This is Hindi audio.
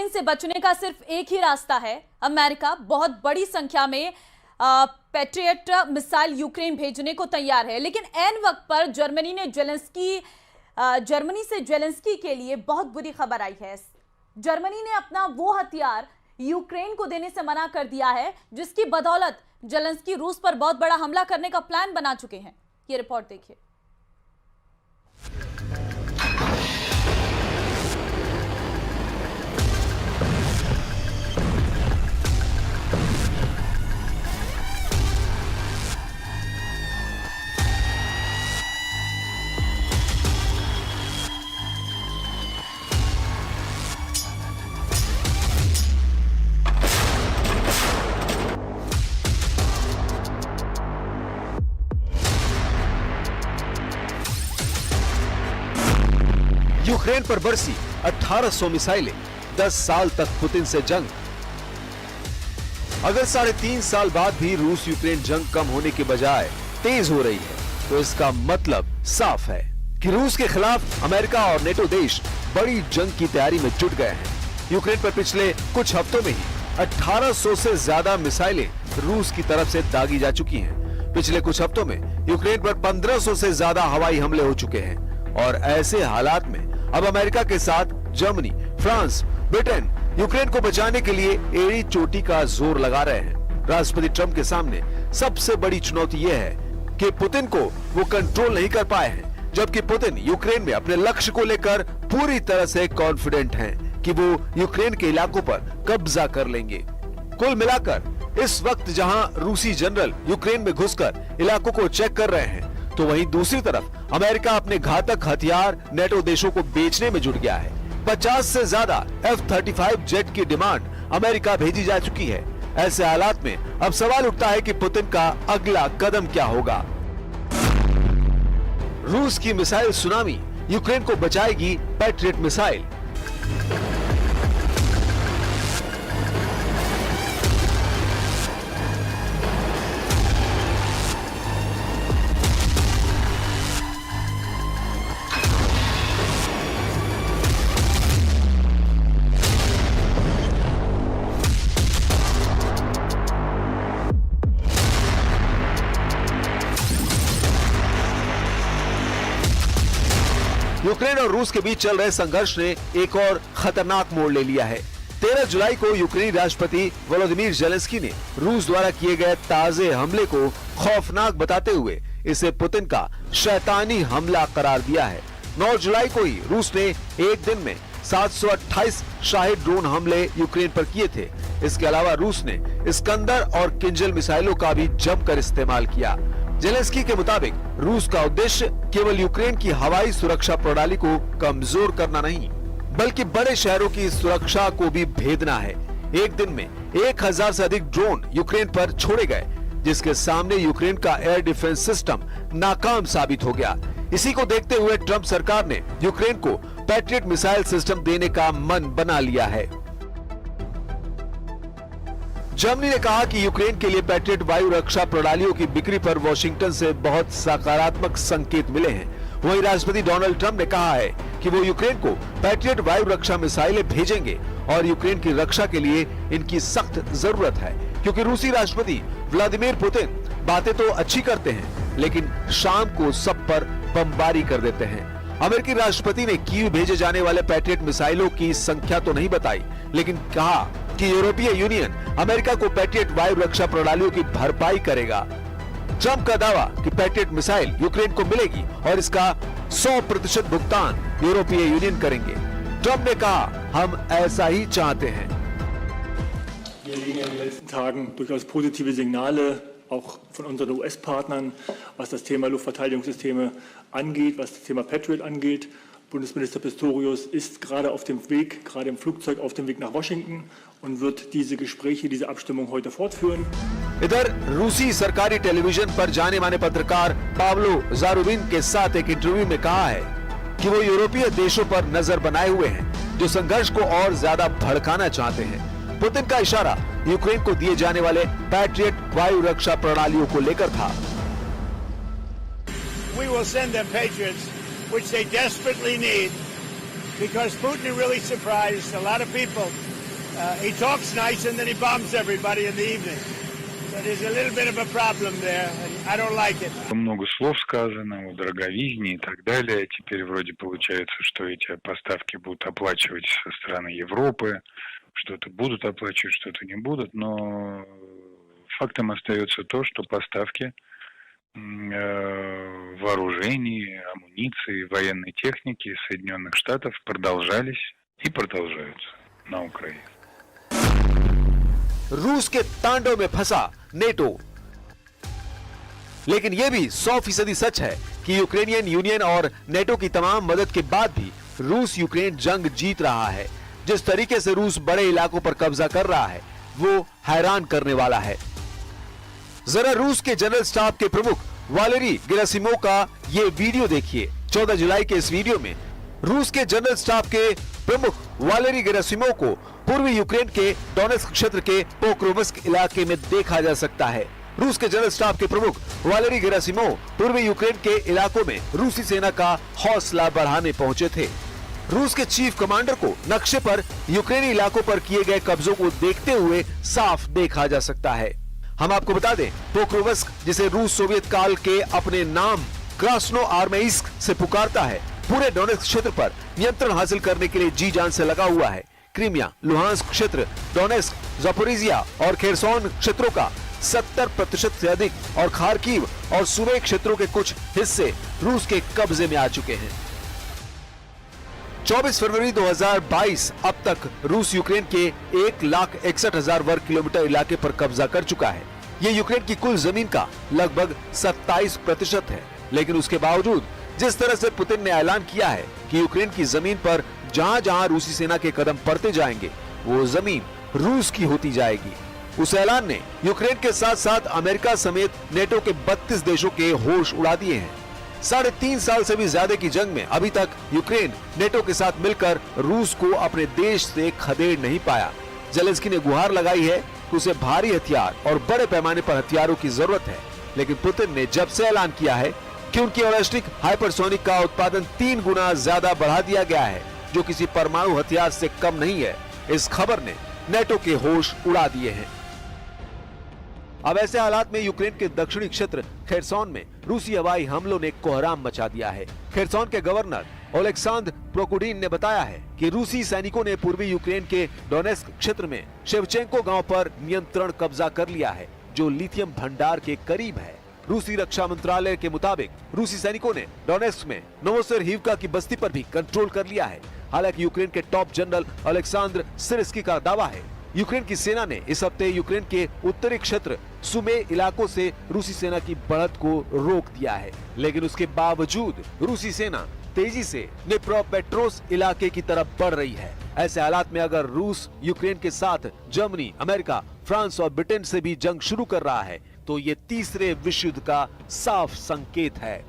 पुतिन से बचने का सिर्फ एक ही रास्ता है। अमेरिका बहुत बड़ी संख्या में पैट्रियट मिसाइल यूक्रेन भेजने को तैयार है, लेकिन ऐन वक्त पर जर्मनी से जेलेंस्की के लिए बहुत बुरी खबर आई है। जर्मनी ने अपना वो हथियार यूक्रेन को देने से मना कर दिया है जिसकी बदौलत जेलेंस्की रूस पर बहुत बड़ा हमला करने का प्लान बना चुके हैं। ये रिपोर्ट देखिए। यूक्रेन पर बरसी 1800 मिसाइलें, 10 साल तक पुतिन से जंग। अगर 3.5 साल बाद भी रूस यूक्रेन जंग कम होने के बजाय तेज हो रही है, तो इसका मतलब साफ है कि रूस के खिलाफ अमेरिका और नेटो देश बड़ी जंग की तैयारी में जुट गए हैं। यूक्रेन पर पिछले कुछ हफ्तों में ही 1800 से ज्यादा मिसाइलें रूस की तरफ से दागी जा चुकी हैं। पिछले कुछ हफ्तों में यूक्रेन पर 1500 से ज्यादा हवाई हमले हो चुके हैं और ऐसे हालात में अब अमेरिका के साथ जर्मनी, फ्रांस, ब्रिटेन यूक्रेन को बचाने के लिए एड़ी चोटी का जोर लगा रहे हैं। राष्ट्रपति ट्रंप के सामने सबसे बड़ी चुनौती यह है कि पुतिन को वो कंट्रोल नहीं कर पाए हैं, जबकि पुतिन यूक्रेन में अपने लक्ष्य को लेकर पूरी तरह से कॉन्फिडेंट हैं कि वो यूक्रेन के इलाकों पर कब्जा कर लेंगे। कुल मिलाकर इस वक्त जहां रूसी जनरल यूक्रेन में घुसकर इलाकों को चेक कर रहे हैं, तो वहीं दूसरी तरफ अमेरिका अपने घातक हथियार नेटो देशों को बेचने में जुट गया है। 50 से ज्यादा F-35 जेट की डिमांड अमेरिका भेजी जा चुकी है। ऐसे हालात में अब सवाल उठता है कि पुतिन का अगला कदम क्या होगा। रूस की मिसाइल सुनामी यूक्रेन को बचाएगी पैट्रियट मिसाइल। यूक्रेन और रूस के बीच चल रहे संघर्ष ने एक और खतरनाक मोड़ ले लिया है। 13 जुलाई को यूक्रेनी राष्ट्रपति वोलोदिमीर जेलेंस्की ने रूस द्वारा किए गए ताजे हमले को खौफनाक बताते हुए इसे पुतिन का शैतानी हमला करार दिया है। 9 जुलाई को ही रूस ने एक दिन में 728 शाहिद ड्रोन हमले यूक्रेन पर किए थे। इसके अलावा रूस ने इस्कंदर और किंजल मिसाइलों का भी जमकर इस्तेमाल किया। जेलेंस्की के मुताबिक रूस का उद्देश्य केवल यूक्रेन की हवाई सुरक्षा प्रणाली को कमजोर करना नहीं, बल्कि बड़े शहरों की सुरक्षा को भी भेदना है। एक दिन में 1000 से अधिक ड्रोन यूक्रेन पर छोड़े गए, जिसके सामने यूक्रेन का एयर डिफेंस सिस्टम नाकाम साबित हो गया। इसी को देखते हुए ट्रंप सरकार ने यूक्रेन को पैट्रियट मिसाइल सिस्टम देने का मन बना लिया है। जर्मनी ने कहा कि यूक्रेन के लिए पैट्रियट वायु रक्षा प्रणालियों की बिक्री पर वॉशिंगटन से बहुत सकारात्मक संकेत मिले हैं। वहीं राष्ट्रपति डोनाल्ड ट्रंप ने कहा है कि वो यूक्रेन को पैट्रियट वायु रक्षा मिसाइलें भेजेंगे और यूक्रेन की रक्षा के लिए इनकी सख्त जरूरत है, क्योंकि रूसी राष्ट्रपति व्लादिमीर पुतिन बातें तो अच्छी करते हैं, लेकिन शाम को सब पर बमबारी कर देते हैं। अमेरिकी राष्ट्रपति ने कीव भेजे जाने वाले पैट्रियट मिसाइलों की संख्या तो नहीं बताई, लेकिन कहा कि यूरोपीय यूनियन अमेरिका को पैट्रियट वायु रक्षा प्रणालियों की भरपाई करेगा। ट्रंप का दावा कि पैट्रियट मिसाइल यूक्रेन को मिलेगी और इसका 100% भुगतान यूरोपीय यूनियन करेंगे। ट्रंप ने कहा, हम ऐसा ही चाहते हैं। Wir liegen in den letzten Tagen durchaus positive Signale, auch von unseren US-Partnern, was das Thema Luftverteidigungssysteme angeht, was das Thema Patriot angeht. Bundesminister Pistorius ist gerade auf dem Weg, gerade im Flugzeug auf dem Weg nach Washington und wird diese Gespräche, diese Abstimmung heute fortführen. इधर रूसी सरकारी टेलीविजन पर जाने माने पत्रकार पाब्लो जारुबिन के साथ एक इंटरव्यू में कहा है कि वो यूरोपीय देशों पर नजर बनाए हुए हैं, जो संघर्ष को और ज्यादा भड़काना चाहते हैं। पुतिन का इशारा यूक्रेन को दिए जाने वाले पैट्रियट वायु रक्षा प्रणालियों को लेकर था। We will send them Patriots, which they desperately need, because Putin really surprised a lot of people He talks nice and then he bombs everybody in the evening. So there's a little bit of a problem there, and I don't like it. Много слов сказано о дороговизне и так далее. Теперь вроде получается, что эти поставки будут оплачивать со стороны Европы, что-то будут оплачивать, что-то не будут, но фактом остается то, что поставки вооружений, амуниции, военной техники из Соединенных Штатов продолжались и продолжаются на Украине. रूस के तांडव में फंसा नेटो। लेकिन यह भी 100% सच है कि यूक्रेनियन यूनियन और नेटो की तमाम मदद के बाद भी रूस यूक्रेन जंग जीत रहा है। जिस तरीके से रूस बड़े इलाकों पर कब्जा कर रहा है वो हैरान करने वाला है। जरा रूस के जनरल स्टाफ के प्रमुख वालेरी गेरासिमोव का ये वीडियो देखिए। 14 जुलाई के इस वीडियो में रूस के जनरल स्टाफ के प्रमुख वालेरी गेरासिमोव को पूर्वी यूक्रेन के डोनेस्क क्षेत्र के पोक्रोवस्क इलाके में देखा जा सकता है। रूस के जनरल स्टाफ के प्रमुख वालेरी गेरासिमोव पूर्वी यूक्रेन के इलाकों में रूसी सेना का हौसला बढ़ाने पहुंचे थे। रूस के चीफ कमांडर को नक्शे पर यूक्रेनी इलाकों पर किए गए कब्जों को देखते हुए साफ देखा जा सकता है। हम आपको बता दें, पोक्रोवस्क जिसे रूस सोवियत काल के अपने नाम क्रास्नो आर्मेइस्क से पुकारता है, पूरे डोनेस्क क्षेत्र पर नियंत्रण हासिल करने के लिए जी जान से लगा हुआ है। क्रीमिया, लुहांस्क क्षेत्र, डोनेस्क, ज़पोरिजिया और खेरसोन क्षेत्रों का 70% से अधिक और खार्किव और सुमे क्षेत्रों के कुछ हिस्से रूस के कब्जे में आ चुके हैं। 24 फरवरी 2022 अब तक रूस यूक्रेन के 1,61,000 वर्ग किलोमीटर इलाके पर कब्जा कर चुका है। ये यूक्रेन की कुल जमीन का लगभग 27% है। लेकिन उसके बावजूद जिस तरह से पुतिन ने ऐलान किया है कि यूक्रेन की जमीन पर जहां जहां रूसी सेना के कदम पड़ते जाएंगे वो जमीन रूस की होती जाएगी, उस ऐलान ने यूक्रेन के साथ साथ अमेरिका समेत नेटो के 32 देशों के होश उड़ा दिए हैं। 3.5 साल से भी ज्यादा की जंग में अभी तक यूक्रेन नेटो के साथ मिलकर रूस को अपने देश से खदेड़ नहीं पाया। जेलेंस्की ने गुहार लगाई है कि उसे भारी हथियार और बड़े पैमाने पर हथियारों की जरूरत है, लेकिन पुतिन ने जब से ऐलान किया है कि उनकी बैलिस्टिक हाइपरसोनिक का उत्पादन 3 गुना ज्यादा बढ़ा दिया गया है, जो किसी परमाणु हथियार से कम नहीं है, इस खबर ने नेटो के होश उड़ा दिए हैं। अब ऐसे हालात में यूक्रेन के दक्षिणी क्षेत्र खेरसोन में रूसी हवाई हमलों ने कोहराम मचा दिया है। खेरसोन के गवर्नर ओलेक्सांद्र प्रोकोडीन ने बताया है कि रूसी सैनिकों ने पूर्वी यूक्रेन के डोनेस्क क्षेत्र में शेवचेंको गांव पर नियंत्रण कब्जा कर लिया है, जो लिथियम भंडार के करीब है। रूसी रक्षा मंत्रालय के मुताबिक रूसी सैनिकों ने डोनेस्क में नोवोसेरहिवका की बस्ती पर भी कंट्रोल कर लिया है। हालांकि यूक्रेन के टॉप जनरल ओलेक्सांद्र सिरस्की का दावा है यूक्रेन की सेना ने इस हफ्ते यूक्रेन के उत्तरी क्षेत्र सुमे इलाकों से रूसी सेना की बढ़त को रोक दिया है। लेकिन उसके बावजूद रूसी सेना तेजी से डिनिप्रोपेट्रोव्स्क इलाके की तरफ बढ़ रही है। ऐसे हालात में अगर रूस यूक्रेन के साथ जर्मनी, अमेरिका, फ्रांस और ब्रिटेन से भी जंग शुरू कर रहा है तो ये तीसरे विश्व युद्ध का साफ संकेत है।